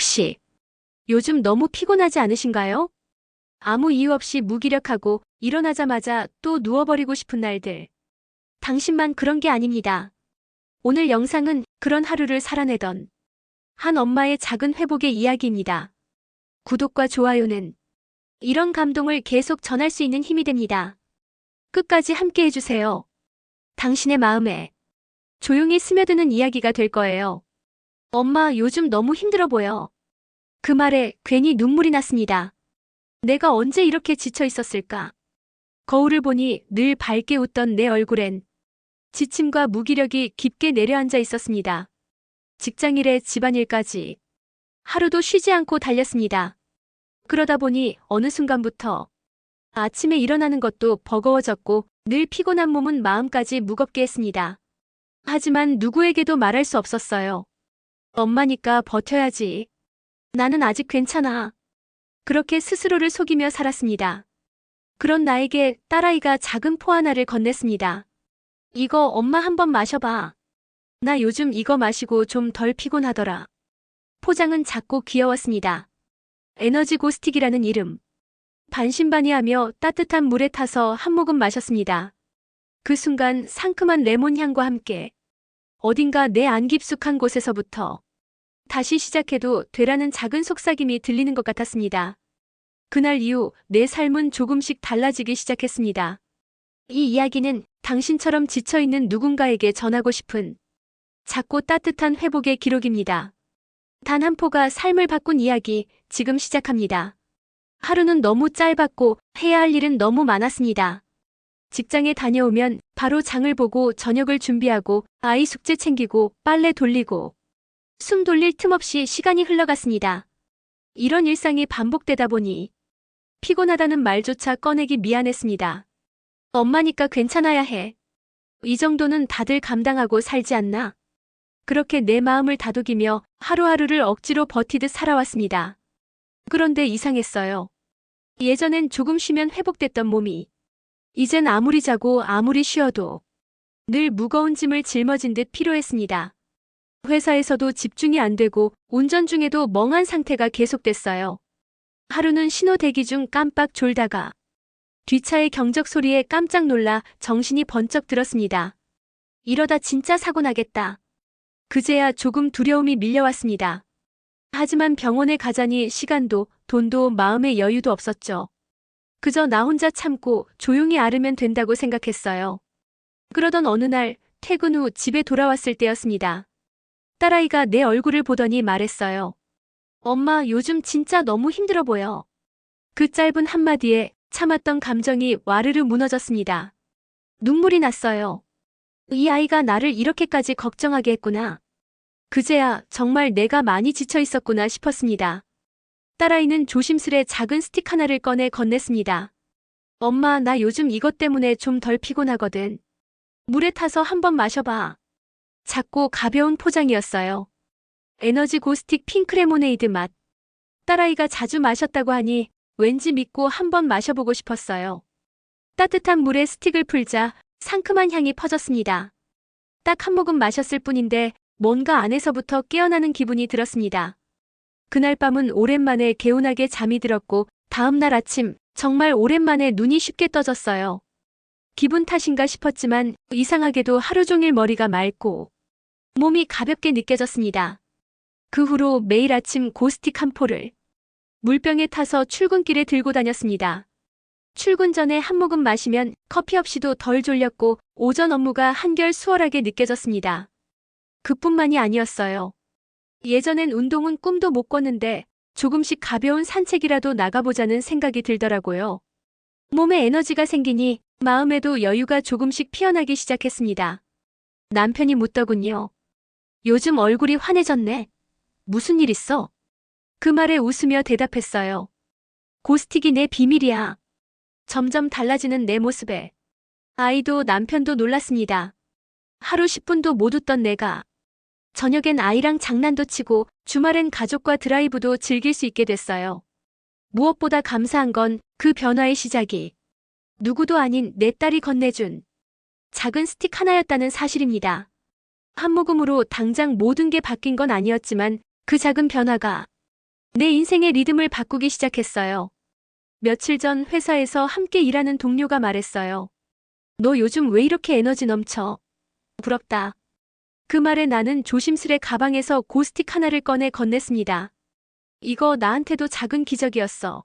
혹시 요즘 너무 피곤하지 않으신가요? 아무 이유 없이 무기력하고 일어나자마자 또 누워버리고 싶은 날들. 당신만 그런 게 아닙니다. 오늘 영상은 그런 하루를 살아내던 한 엄마의 작은 회복의 이야기입니다. 구독과 좋아요는 이런 감동을 계속 전할 수 있는 힘이 됩니다. 끝까지 함께 해주세요. 당신의 마음에 조용히 스며드는 이야기가 될 거예요. 엄마, 요즘 너무 힘들어 보여. 그 말에 괜히 눈물이 났습니다. 내가 언제 이렇게 지쳐 있었을까? 거울을 보니 늘 밝게 웃던 내 얼굴엔 지침과 무기력이 깊게 내려앉아 있었습니다. 직장일에 집안일까지 하루도 쉬지 않고 달렸습니다. 그러다 보니 어느 순간부터 아침에 일어나는 것도 버거워졌고 늘 피곤한 몸은 마음까지 무겁게 했습니다. 하지만 누구에게도 말할 수 없었어요. 엄마니까 버텨야지. 나는 아직 괜찮아. 그렇게 스스로를 속이며 살았습니다. 그런 나에게 딸아이가 작은 포 하나를 건넸습니다. 이거 엄마 한번 마셔봐. 나 요즘 이거 마시고 좀 덜 피곤하더라. 포장은 작고 귀여웠습니다. 에너지 고스틱이라는 이름. 반신반의하며 따뜻한 물에 타서 한 모금 마셨습니다. 그 순간 상큼한 레몬 향과 함께 어딘가 내 안 깊숙한 곳에서부터 다시 시작해도 되라는 작은 속삭임이 들리는 것 같았습니다. 그날 이후 내 삶은 조금씩 달라지기 시작했습니다. 이 이야기는 당신처럼 지쳐있는 누군가에게 전하고 싶은 작고 따뜻한 회복의 기록입니다. 단 한 포가 삶을 바꾼 이야기, 지금 시작합니다. 하루는 너무 짧았고 해야 할 일은 너무 많았습니다. 직장에 다녀오면 바로 장을 보고 저녁을 준비하고 아이 숙제 챙기고 빨래 돌리고 숨 돌릴 틈 없이 시간이 흘러갔습니다. 이런 일상이 반복되다 보니 피곤하다는 말조차 꺼내기 미안했습니다. 엄마니까 괜찮아야 해. 이 정도는 다들 감당하고 살지 않나? 그렇게 내 마음을 다독이며 하루하루를 억지로 버티듯 살아왔습니다. 그런데 이상했어요. 예전엔 조금 쉬면 회복됐던 몸이 이젠 아무리 자고 아무리 쉬어도 늘 무거운 짐을 짊어진 듯 피로했습니다. 회사에서도 집중이 안 되고 운전 중에도 멍한 상태가 계속됐어요. 하루는 신호 대기 중 깜빡 졸다가 뒷차의 경적 소리에 깜짝 놀라 정신이 번쩍 들었습니다. 이러다 진짜 사고 나겠다. 그제야 조금 두려움이 밀려왔습니다. 하지만 병원에 가자니 시간도 돈도 마음의 여유도 없었죠. 그저 나 혼자 참고 조용히 앓으면 된다고 생각했어요. 그러던 어느 날 퇴근 후 집에 돌아왔을 때였습니다. 딸아이가 내 얼굴을 보더니 말했어요. 엄마, 요즘 진짜 너무 힘들어 보여. 그 짧은 한마디에 참았던 감정이 와르르 무너졌습니다. 눈물이 났어요. 이 아이가 나를 이렇게까지 걱정하게 했구나. 그제야 정말 내가 많이 지쳐 있었구나 싶었습니다. 딸아이는 조심스레 작은 스틱 하나를 꺼내 건넸습니다. 엄마, 나 요즘 이것 때문에 좀 덜 피곤하거든. 물에 타서 한번 마셔봐. 작고 가벼운 포장이었어요. 에너지 고스틱 핑크 레모네이드 맛. 딸아이가 자주 마셨다고 하니 왠지 믿고 한번 마셔보고 싶었어요. 따뜻한 물에 스틱을 풀자 상큼한 향이 퍼졌습니다. 딱 한 모금 마셨을 뿐인데 뭔가 안에서부터 깨어나는 기분이 들었습니다. 그날 밤은 오랜만에 개운하게 잠이 들었고 다음날 아침 정말 오랜만에 눈이 쉽게 떠졌어요. 기분 탓인가 싶었지만 이상하게도 하루 종일 머리가 맑고 몸이 가볍게 느껴졌습니다. 그 후로 매일 아침 고스틱 한 포를 물병에 타서 출근길에 들고 다녔습니다. 출근 전에 한 모금 마시면 커피 없이도 덜 졸렸고 오전 업무가 한결 수월하게 느껴졌습니다. 그뿐만이 아니었어요. 예전엔 운동은 꿈도 못 꿨는데 조금씩 가벼운 산책이라도 나가보자는 생각이 들더라고요. 몸에 에너지가 생기니 마음에도 여유가 조금씩 피어나기 시작했습니다. 남편이 묻더군요. 요즘 얼굴이 환해졌네. 무슨 일 있어? 그 말에 웃으며 대답했어요. 고스틱이 내 비밀이야. 점점 달라지는 내 모습에 아이도 남편도 놀랐습니다. 하루 10분도 못 웃던 내가 저녁엔 아이랑 장난도 치고 주말엔 가족과 드라이브도 즐길 수 있게 됐어요. 무엇보다 감사한 건 그 변화의 시작이 누구도 아닌 내 딸이 건네준 작은 스틱 하나였다는 사실입니다. 한 모금으로 당장 모든 게 바뀐 건 아니었지만 그 작은 변화가 내 인생의 리듬을 바꾸기 시작했어요. 며칠 전 회사에서 함께 일하는 동료가 말했어요. 너 요즘 왜 이렇게 에너지 넘쳐? 부럽다. 그 말에 나는 조심스레 가방에서 고스틱 하나를 꺼내 건넸습니다. 이거 나한테도 작은 기적이었어.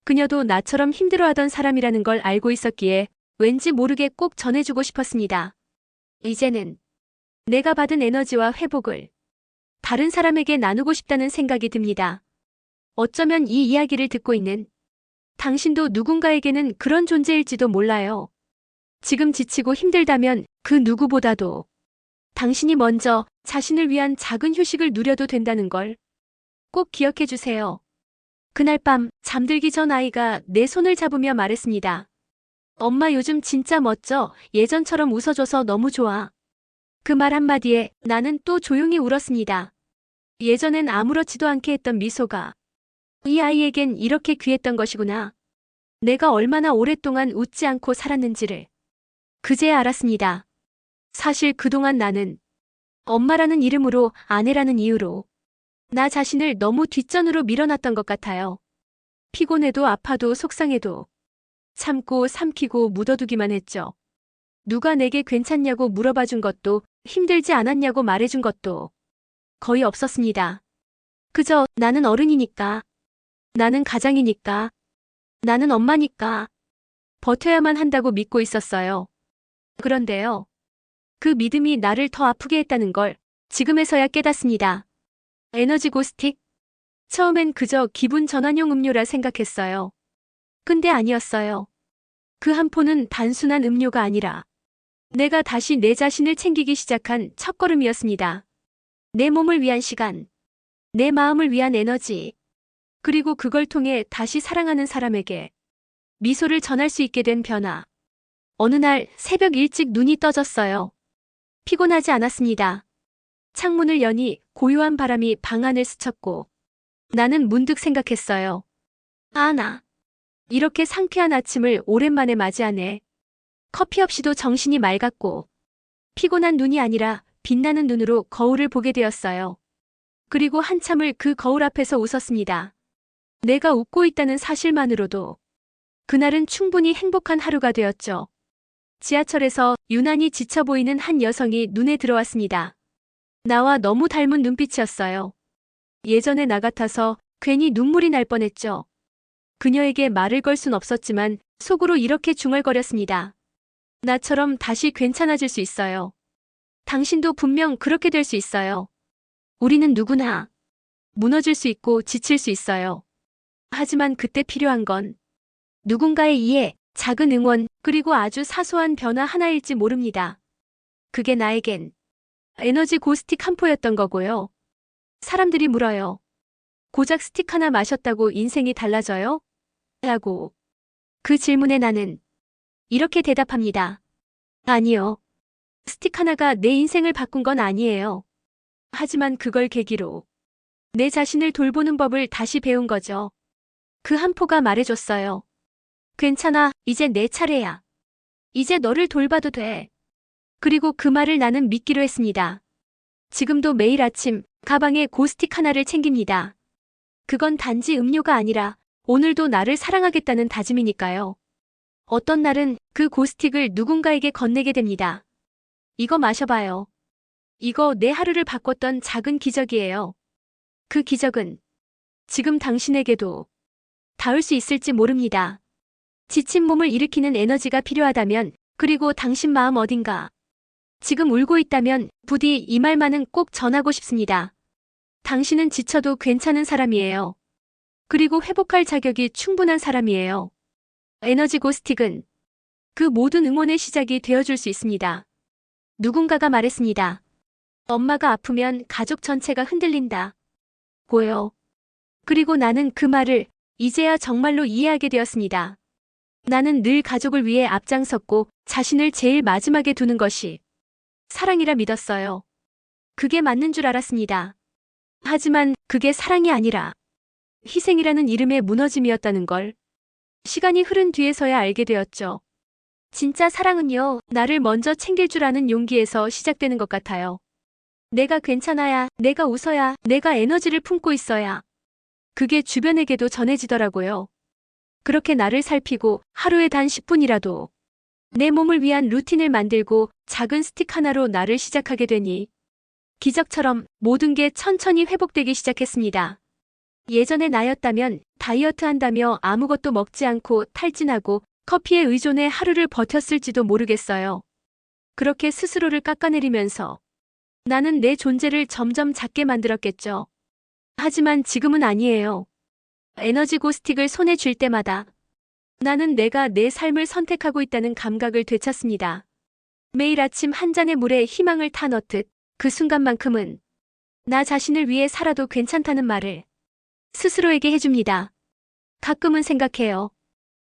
그녀도 나처럼 힘들어하던 사람이라는 걸 알고 있었기에 왠지 모르게 꼭 전해주고 싶었습니다. 이제는 내가 받은 에너지와 회복을 다른 사람에게 나누고 싶다는 생각이 듭니다. 어쩌면 이 이야기를 듣고 있는 당신도 누군가에게는 그런 존재일지도 몰라요. 지금 지치고 힘들다면 그 누구보다도 당신이 먼저 자신을 위한 작은 휴식을 누려도 된다는 걸 꼭 기억해 주세요. 그날 밤 잠들기 전 아이가 내 손을 잡으며 말했습니다. 엄마 요즘 진짜 멋져. 예전처럼 웃어줘서 너무 좋아. 그 말 한마디에 나는 또 조용히 울었습니다. 예전엔 아무렇지도 않게 했던 미소가 이 아이에겐 이렇게 귀했던 것이구나. 내가 얼마나 오랫동안 웃지 않고 살았는지를 그제야 알았습니다. 사실 그동안 나는 엄마라는 이름으로, 아내라는 이유로 나 자신을 너무 뒷전으로 밀어놨던 것 같아요. 피곤해도 아파도 속상해도 참고 삼키고 묻어두기만 했죠. 누가 내게 괜찮냐고 물어봐준 것도, 힘들지 않았냐고 말해준 것도 거의 없었습니다. 그저 나는 어른이니까, 나는 가장이니까, 나는 엄마니까 버텨야만 한다고 믿고 있었어요. 그런데요. 그 믿음이 나를 더 아프게 했다는 걸 지금에서야 깨닫습니다. 에너지 고스틱? 처음엔 그저 기분 전환용 음료라 생각했어요. 근데 아니었어요. 그 한 포는 단순한 음료가 아니라 내가 다시 내 자신을 챙기기 시작한 첫걸음이었습니다. 내 몸을 위한 시간, 내 마음을 위한 에너지, 그리고 그걸 통해 다시 사랑하는 사람에게 미소를 전할 수 있게 된 변화. 어느 날 새벽 일찍 눈이 떠졌어요. 피곤하지 않았습니다. 창문을 여니 고요한 바람이 방 안을 스쳤고 나는 문득 생각했어요. 아, 나 이렇게 상쾌한 아침을 오랜만에 맞이하네. 커피 없이도 정신이 맑았고 피곤한 눈이 아니라 빛나는 눈으로 거울을 보게 되었어요. 그리고 한참을 그 거울 앞에서 웃었습니다. 내가 웃고 있다는 사실만으로도 그날은 충분히 행복한 하루가 되었죠. 지하철에서 유난히 지쳐 보이는 한 여성이 눈에 들어왔습니다. 나와 너무 닮은 눈빛이었어요. 예전의 나 같아서 괜히 눈물이 날 뻔했죠. 그녀에게 말을 걸 순 없었지만 속으로 이렇게 중얼거렸습니다. 나처럼 다시 괜찮아질 수 있어요. 당신도 분명 그렇게 될 수 있어요. 우리는 누구나 무너질 수 있고 지칠 수 있어요. 하지만 그때 필요한 건 누군가의 이해, 작은 응원, 그리고 아주 사소한 변화 하나일지 모릅니다. 그게 나에겐 에너지 고스틱 한 포였던 거고요. 사람들이 물어요. 고작 스틱 하나 마셨다고 인생이 달라져요? 라고. 그 질문에 나는 이렇게 대답합니다. 아니요. 스틱 하나가 내 인생을 바꾼 건 아니에요. 하지만 그걸 계기로 내 자신을 돌보는 법을 다시 배운 거죠. 그 한 포가 말해줬어요. 괜찮아, 이제 내 차례야. 이제 너를 돌봐도 돼. 그리고 그 말을 나는 믿기로 했습니다. 지금도 매일 아침 가방에 고스틱 하나를 챙깁니다. 그건 단지 음료가 아니라 오늘도 나를 사랑하겠다는 다짐이니까요. 어떤 날은 그 고스틱을 누군가에게 건네게 됩니다. 이거 마셔봐요. 이거 내 하루를 바꿨던 작은 기적이에요. 그 기적은 지금 당신에게도 닿을 수 있을지 모릅니다. 지친 몸을 일으키는 에너지가 필요하다면, 그리고 당신 마음 어딘가 지금 울고 있다면 부디 이 말만은 꼭 전하고 싶습니다. 당신은 지쳐도 괜찮은 사람이에요. 그리고 회복할 자격이 충분한 사람이에요. 에너지 고스틱은 그 모든 응원의 시작이 되어줄 수 있습니다. 누군가가 말했습니다. 엄마가 아프면 가족 전체가 흔들린다. 고요. 그리고 나는 그 말을 이제야 정말로 이해하게 되었습니다. 나는 늘 가족을 위해 앞장섰고 자신을 제일 마지막에 두는 것이 사랑이라 믿었어요. 그게 맞는 줄 알았습니다. 하지만 그게 사랑이 아니라 희생이라는 이름의 무너짐이었다는 걸 시간이 흐른 뒤에서야 알게 되었죠. 진짜 사랑은요, 나를 먼저 챙길 줄 아는 용기에서 시작되는 것 같아요. 내가 괜찮아야, 내가 웃어야, 내가 에너지를 품고 있어야 그게 주변에게도 전해지더라고요. 그렇게 나를 살피고 하루에 단 10분이라도 내 몸을 위한 루틴을 만들고 작은 스틱 하나로 나를 시작하게 되니 기적처럼 모든 게 천천히 회복되기 시작했습니다. 예전의 나였다면 다이어트 한다며 아무것도 먹지 않고 탈진하고 커피에 의존해 하루를 버텼을지도 모르겠어요. 그렇게 스스로를 깎아내리면서 나는 내 존재를 점점 작게 만들었겠죠. 하지만 지금은 아니에요. 에너지고 스틱을 손에 쥘 때마다 나는 내가 내 삶을 선택하고 있다는 감각을 되찾습니다. 매일 아침 한 잔의 물에 희망을 타 넣듯 그 순간만큼은 나 자신을 위해 살아도 괜찮다는 말을 스스로에게 해줍니다. 가끔은 생각해요.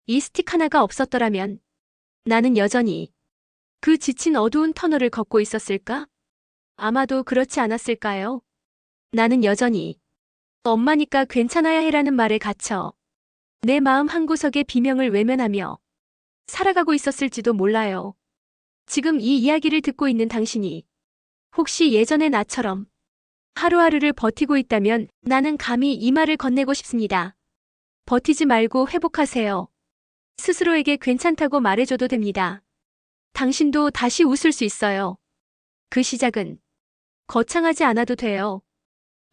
이 스틱 하나가 없었더라면 나는 여전히 그 지친 어두운 터널을 걷고 있었을까? 아마도 그렇지 않았을까요? 나는 여전히 엄마니까 괜찮아야 해라는 말에 갇혀 내 마음 한구석에 비명을 외면하며 살아가고 있었을지도 몰라요. 지금 이 이야기를 듣고 있는 당신이 혹시 예전의 나처럼 하루하루를 버티고 있다면 나는 감히 이 말을 건네고 싶습니다. 버티지 말고 회복하세요. 스스로에게 괜찮다고 말해줘도 됩니다. 당신도 다시 웃을 수 있어요. 그 시작은 거창하지 않아도 돼요.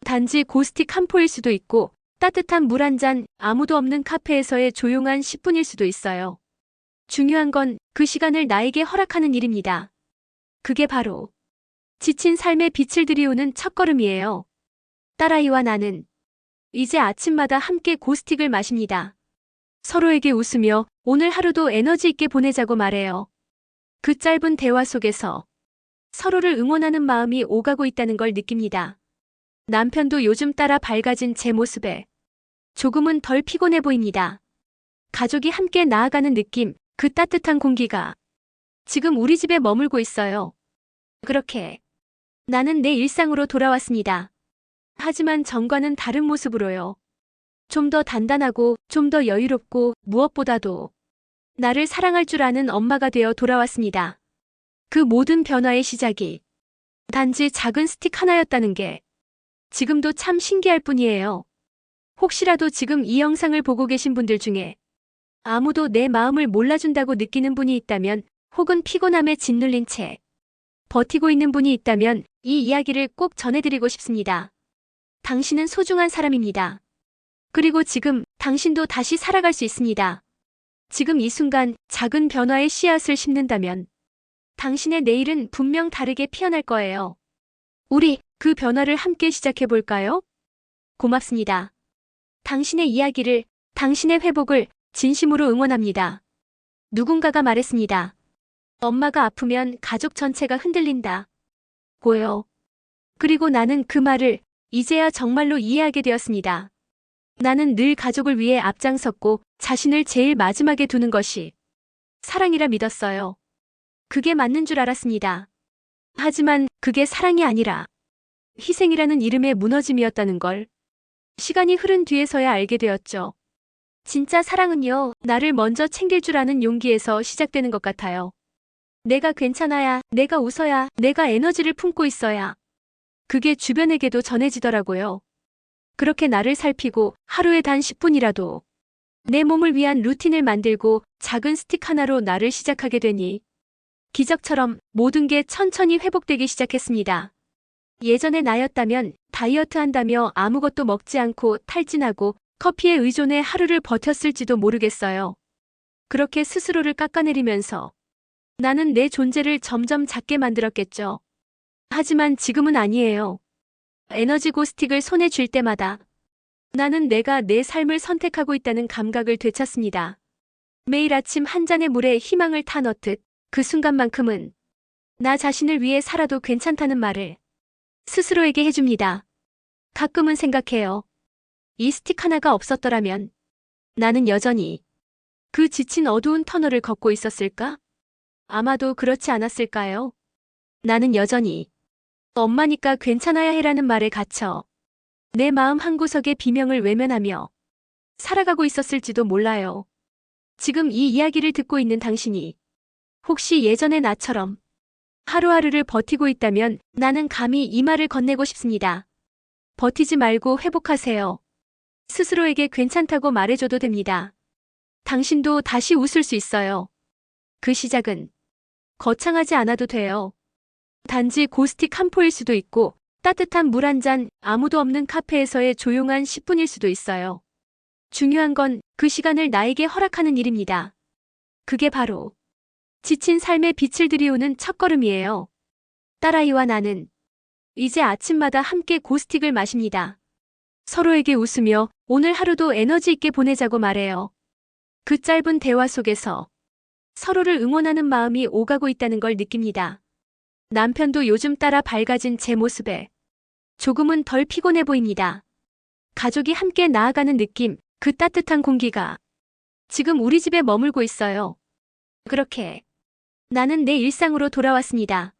단지 고스틱 한 포일 수도 있고 따뜻한 물 한 잔, 아무도 없는 카페에서의 조용한 10분일 수도 있어요. 중요한 건 그 시간을 나에게 허락하는 일입니다. 그게 바로 지친 삶에 빛을 들이우는 첫걸음이에요. 딸아이와 나는 이제 아침마다 함께 고스틱을 마십니다. 서로에게 웃으며 오늘 하루도 에너지 있게 보내자고 말해요. 그 짧은 대화 속에서 서로를 응원하는 마음이 오가고 있다는 걸 느낍니다. 남편도 요즘 따라 밝아진 제 모습에 조금은 덜 피곤해 보입니다. 가족이 함께 나아가는 느낌, 그 따뜻한 공기가 지금 우리 집에 머물고 있어요. 그렇게 나는 내 일상으로 돌아왔습니다. 하지만 전과는 다른 모습으로요. 좀 더 단단하고 좀 더 여유롭고 무엇보다도 나를 사랑할 줄 아는 엄마가 되어 돌아왔습니다. 그 모든 변화의 시작이 단지 작은 스틱 하나였다는 게 지금도 참 신기할 뿐이에요. 혹시라도 지금 이 영상을 보고 계신 분들 중에 아무도 내 마음을 몰라준다고 느끼는 분이 있다면 혹은 피곤함에 짓눌린 채 버티고 있는 분이 있다면 이 이야기를 꼭 전해드리고 싶습니다. 당신은 소중한 사람입니다. 그리고 지금 당신도 다시 살아갈 수 있습니다. 지금 이 순간 작은 변화의 씨앗을 심는다면 당신의 내일은 분명 다르게 피어날 거예요. 우리 그 변화를 함께 시작해 볼까요? 고맙습니다. 당신의 이야기를, 당신의 회복을 진심으로 응원합니다. 누군가가 말했습니다. 엄마가 아프면 가족 전체가 흔들린다. 고요. 그리고 나는 그 말을 이제야 정말로 이해하게 되었습니다. 나는 늘 가족을 위해 앞장섰고 자신을 제일 마지막에 두는 것이 사랑이라 믿었어요. 그게 맞는 줄 알았습니다. 하지만 그게 사랑이 아니라 희생이라는 이름의 무너짐이었다는 걸 시간이 흐른 뒤에서야 알게 되었죠. 진짜 사랑은요, 나를 먼저 챙길 줄 아는 용기에서 시작되는 것 같아요. 내가 괜찮아야, 내가 웃어야, 내가 에너지를 품고 있어야. 그게 주변에게도 전해지더라고요. 그렇게 나를 살피고 하루에 단 10분이라도 내 몸을 위한 루틴을 만들고 작은 스틱 하나로 나를 시작하게 되니 기적처럼 모든 게 천천히 회복되기 시작했습니다. 예전의 나였다면 다이어트 한다며 아무것도 먹지 않고 탈진하고 커피에 의존해 하루를 버텼을지도 모르겠어요. 그렇게 스스로를 깎아내리면서 나는 내 존재를 점점 작게 만들었겠죠. 하지만 지금은 아니에요. 에너지고 스틱을 손에 쥘 때마다 나는 내가 내 삶을 선택하고 있다는 감각을 되찾습니다. 매일 아침 한 잔의 물에 희망을 타 넣듯 그 순간만큼은 나 자신을 위해 살아도 괜찮다는 말을 스스로에게 해줍니다. 가끔은 생각해요. 이 스틱 하나가 없었더라면 나는 여전히 그 지친 어두운 터널을 걷고 있었을까? 아마도 그렇지 않았을까요? 나는 여전히 엄마니까 괜찮아야 해라는 말에 갇혀 내 마음 한구석에 비명을 외면하며 살아가고 있었을지도 몰라요. 지금 이 이야기를 듣고 있는 당신이 혹시 예전의 나처럼 하루하루를 버티고 있다면 나는 감히 이 말을 건네고 싶습니다. 버티지 말고 회복하세요. 스스로에게 괜찮다고 말해줘도 됩니다. 당신도 다시 웃을 수 있어요. 그 시작은 거창하지 않아도 돼요. 단지 고스틱 한 포일 수도 있고 따뜻한 물 한 잔, 아무도 없는 카페에서의 조용한 10분일 수도 있어요. 중요한 건 그 시간을 나에게 허락하는 일입니다. 그게 바로 지친 삶에 빛을 들이우는 첫걸음이에요. 딸아이와 나는 이제 아침마다 함께 고스틱을 마십니다. 서로에게 웃으며 오늘 하루도 에너지 있게 보내자고 말해요. 그 짧은 대화 속에서 서로를 응원하는 마음이 오가고 있다는 걸 느낍니다. 남편도 요즘 따라 밝아진 제 모습에 조금은 덜 피곤해 보입니다. 가족이 함께 나아가는 느낌, 그 따뜻한 공기가 지금 우리 집에 머물고 있어요. 그렇게 나는 내 일상으로 돌아왔습니다.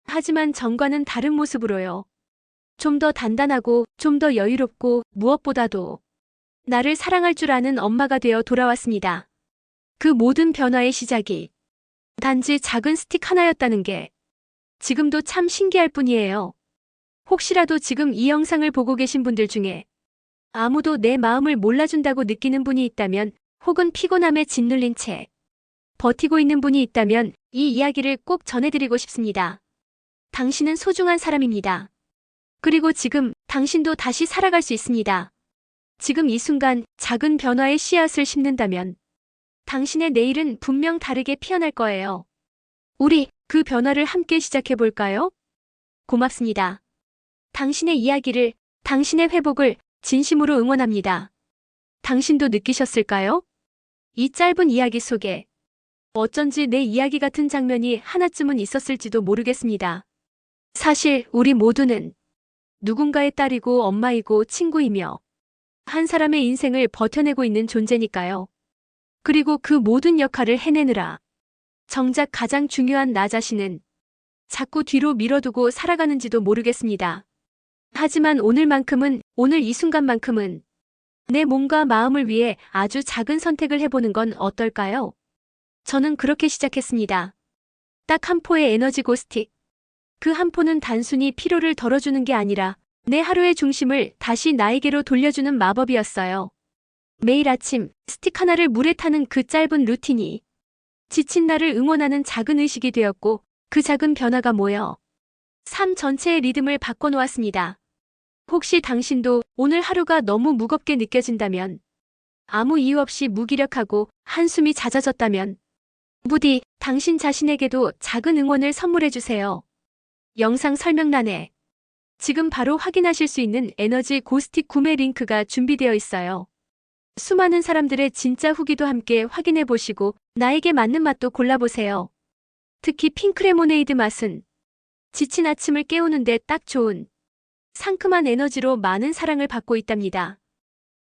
하지만 전과는 다른 모습으로요. 좀 더 단단하고 좀 더 여유롭고 무엇보다도 나를 사랑할 줄 아는 엄마가 되어 돌아왔습니다. 그 모든 변화의 시작이 단지 작은 스틱 하나였다는 게 지금도 참 신기할 뿐이에요. 혹시라도 지금 이 영상을 보고 계신 분들 중에 아무도 내 마음을 몰라준다고 느끼는 분이 있다면, 혹은 피곤함에 짓눌린 채 버티고 있는 분이 있다면 이 이야기를 꼭 전해드리고 싶습니다. 당신은 소중한 사람입니다. 그리고 지금 당신도 다시 살아갈 수 있습니다. 지금 이 순간 작은 변화의 씨앗을 심는다면 당신의 내일은 분명 다르게 피어날 거예요. 우리 그 변화를 함께 시작해볼까요? 고맙습니다. 당신의 이야기를, 당신의 회복을 진심으로 응원합니다. 당신도 느끼셨을까요? 이 짧은 이야기 속에 어쩐지 내 이야기 같은 장면이 하나쯤은 있었을지도 모르겠습니다. 사실 우리 모두는 누군가의 딸이고 엄마이고 친구이며 한 사람의 인생을 버텨내고 있는 존재니까요. 그리고 그 모든 역할을 해내느라 정작 가장 중요한 나 자신은 자꾸 뒤로 밀어두고 살아가는지도 모르겠습니다. 하지만 오늘만큼은, 오늘 이 순간만큼은 내 몸과 마음을 위해 아주 작은 선택을 해보는 건 어떨까요? 저는 그렇게 시작했습니다. 딱 한 포의 에너지 고스틱. 그 한 포는 단순히 피로를 덜어주는 게 아니라 내 하루의 중심을 다시 나에게로 돌려주는 마법이었어요. 매일 아침 스틱 하나를 물에 타는 그 짧은 루틴이 지친 나를 응원하는 작은 의식이 되었고, 그 작은 변화가 모여 삶 전체의 리듬을 바꿔놓았습니다. 혹시 당신도 오늘 하루가 너무 무겁게 느껴진다면, 아무 이유 없이 무기력하고 한숨이 잦아졌다면 부디 당신 자신에게도 작은 응원을 선물해주세요. 영상 설명란에 지금 바로 확인하실 수 있는 에너지 고스틱 구매 링크가 준비되어 있어요. 수많은 사람들의 진짜 후기도 함께 확인해보시고 나에게 맞는 맛도 골라보세요. 특히 핑크 레모네이드 맛은 지친 아침을 깨우는데 딱 좋은 상큼한 에너지로 많은 사랑을 받고 있답니다.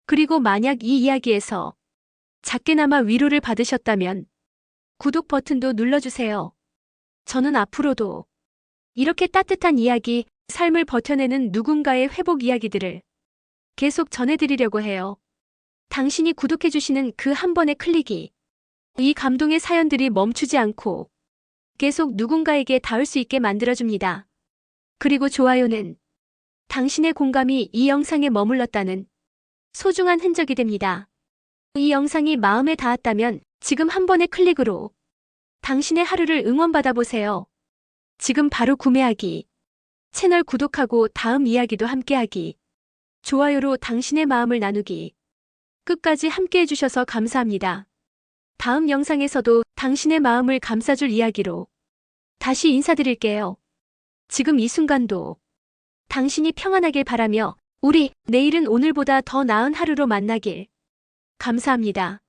그리고 만약 이 이야기에서 작게나마 위로를 받으셨다면 구독 버튼도 눌러주세요. 저는 앞으로도 이렇게 따뜻한 이야기, 삶을 버텨내는 누군가의 회복 이야기들을 계속 전해드리려고 해요. 당신이 구독해주시는 그 한 번의 클릭이 이 감동의 사연들이 멈추지 않고 계속 누군가에게 닿을 수 있게 만들어줍니다. 그리고 좋아요는 당신의 공감이 이 영상에 머물렀다는 소중한 흔적이 됩니다. 이 영상이 마음에 닿았다면 지금 한 번의 클릭으로 당신의 하루를 응원받아 보세요. 지금 바로 구매하기, 채널 구독하고 다음 이야기도 함께하기, 좋아요로 당신의 마음을 나누기. 끝까지 함께 해주셔서 감사합니다. 다음 영상에서도 당신의 마음을 감싸줄 이야기로 다시 인사드릴게요. 지금 이 순간도 당신이 평안하길 바라며 우리 내일은 오늘보다 더 나은 하루로 만나길. 감사합니다.